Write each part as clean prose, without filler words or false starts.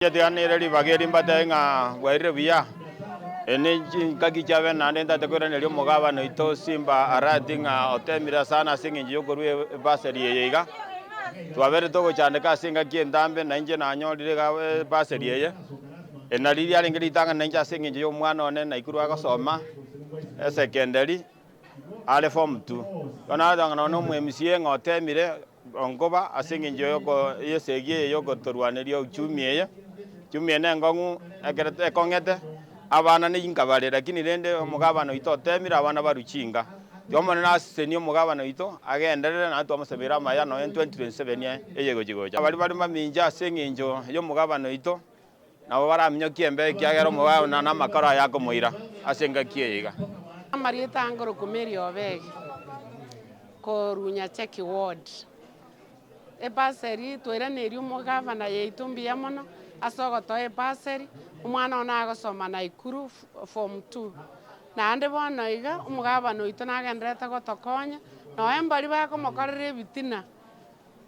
Yatiani reli bageri mbata nga waire via ene kaki chave na nenda tekora nelio mogaba no ito Simba arati nga otemira sana singi njokorwe baseri yega twabere togo cyane ka singa kiendambe na nje na nyolire ga baseri ye enaliri ali ngiri tanga nja singi njo mwana one na ikuru agasoma secondary ale form 2 ona danga no MCA nga otemire ongoba asingi njo yoko yesegi yoko torwanerio uchumi chumie nengongu ekerete kongete abana ni inkabale lakini rende omugabano ito temira abana baruchinga yomone na senio mugabano ito agenderere na twamusebera maya no 2027 eyego jigoja bali maminja senginjo yo mugabano ito nabo baramnyo kiembe kiagero mugabano na makara yako moira asenga kieiga Marieta ngoro kumeri obege ko runya cheki ward baseri twera neri umugabana yeitumbi yamono asogo toe baseri umwana ona agosoma na ikuru form 2 na ande bono iga umugabano ito nagenderete gotokonya no embari bakomokorera bitina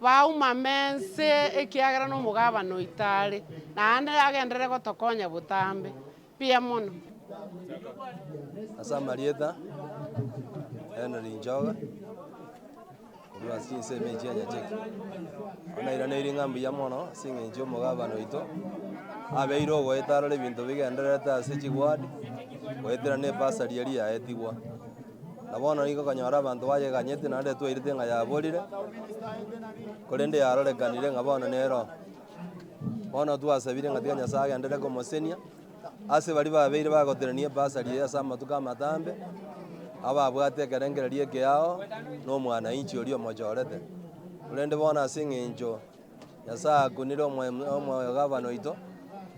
bauma mense ekiagera no umugabano itare na ande agenderere gotokonya butambe pia mono asa Marieta eno linjoga Ruasi se mechi ya cheki. Ona ira neri ngambi ya mono singe njo mugabano ito. Abeiro goetaro le bintu bigendereta se chigwadi. Goetera ne basari yari ya etigwa. Nabono iko kanyora abantu baye ganyete na nde twirite nga ya bolire. Kolende yarore kanire ngabono nero. Bono twasabire ngatiga nyasaga ndere ko mosenia. Ase bari babeire bagoterania basari ya samatuka matambe. Aba bwate kerengererie kiao no mwana inchi oli omojorete urende bona singinjo yasa kuniro omwe gabano ito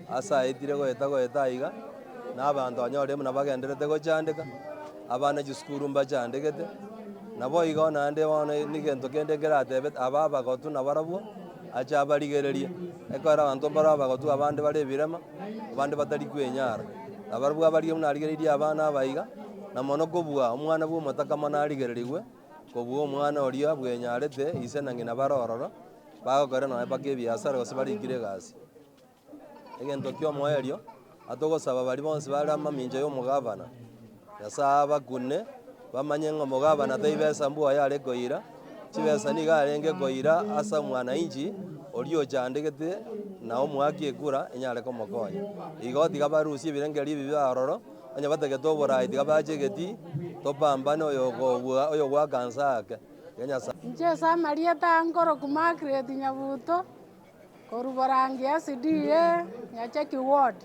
asa etire goeta iga na abantu anyore muna bagenderete gochandika abana jiskuru mbachandegete nabo iga na ande bona nigento kende geratebet ababa gotu na barabwo acha barigererie ekora abantu baraba gotu abande bare birema abande batari kwenyara abarabwo bari muna arigererie abana baiga na mono kobua omwana bwo matakama na arigererigwe kobua omwana oria bwenyarete ise na ngina barororo bagokora na bake biasara gose barikire gasi egento kyo moerio atogosaba bari bonse bara maminja yo mugabana yasaba kune bamanye ngo mugabana taibesa mbuwa yare koira chibesa ni garenge koira asa mwana inji orio chandegete na omwaki ekura enyare komokonya igoti gabarusi birengeri bibaroro anya batake to borai tigabaje geti to pambano oyo gwa kansaka yenyasa nje sa Marieta ngoro kuma create nyabuto koruborangi asidie nyacheki ward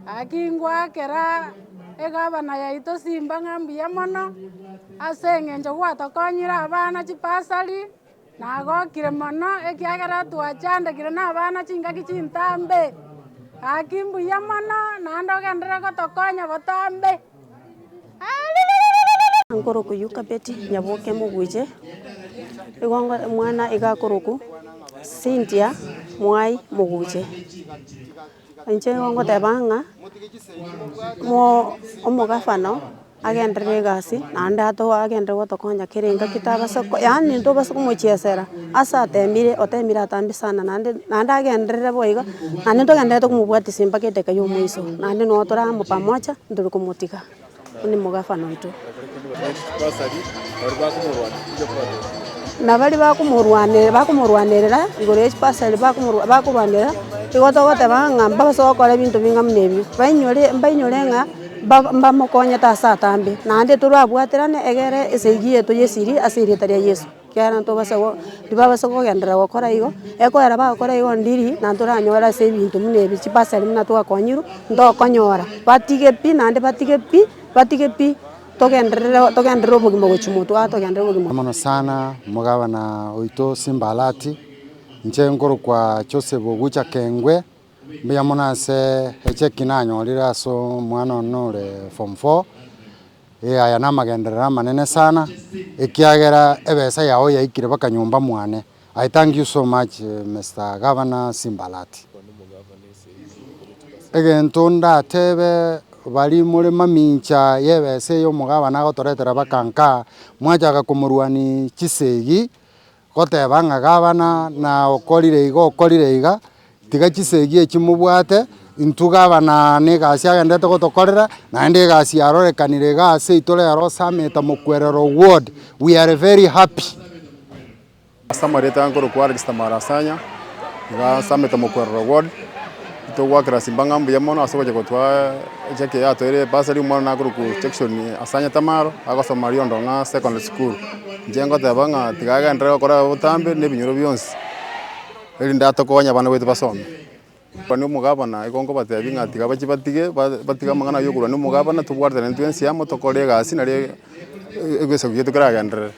akingwa kera egabana yaito Simba ngambi yamono asenge njo gwatokonyira abana chipasali nagokire mono ekiagera twachandekire na abana chingaki chintambe akimbu yamana nando gendera gotokonya botambe Angoro kuyuka beti nyaboke muguje igongo mwana igakoroku Cynthia mwai muguje nje gongo tebanga mo omugafano agendere gasi nanda ato agendere gotokonya kirenga kitabasoko yani ndo basoko mochiesera asa temire otemira tambi sana nanda agendere boiga nandi ndo gendere to kumubwati Simba keteka yo mwiso nandi no tora mu pamoja ndo kumutika ni mugafano ito basari bari bakumurwana nje kwado na bari bakumurwanira igore basari bakurwanira igotogote banga mbaso kora bintu binga mnebi bainyore nga mbamokonya tasa tambi nande turabwaterane egere esegie to yesiri asiri taria Yesu kiana to basago dibabasa ko gendera gokora igo ekora bakora igo ndiri na turanyora se bintu mnebi chipasari mna to akonyiru ndo konyora batige pi nande batige pi togendera obogimo gochimutu togendera obogimo mono sana mugabana oito Simba alati nche ngoro kwa Joseph Ogucha Kengwe mbiya monase echeki nanyorira so mwana nore form 4 aya namagenderera manene sana ekiagera ebesa yao yaikire bakanyumba mwane. I thank you so much Mr. Governor Simba alati egento ndatebe bari muri mamincha yebese yo mugabana gotoretera bakanka mwajaga kumurwani chisegi gotebanga gabana na okorire iga tiga chisegi chimubwate intu gavana nä gasi agendete gotokorera naende gasi yarorekanire gasi itorero sameta mukwerero ward. We are very happy. Samareta ngoro kwa register marasanya ga sameta mukwerero ward to gwakira simbanga mbuya mono asogoje gotwa ejeke ya toire basari mwana na ku section asanya tamaro agosoma riondo nga secondary school njengo tabanga tigaga ndera gukora butambe ne binyoro byonse eri ndatokonya bana wetu basome kwani umugabana igongo batebi ngatiga bachibatige batiga mangana yogura ni umugabana tubwarde nentwensi ya motokole gasi nari egwese kugitukira gendera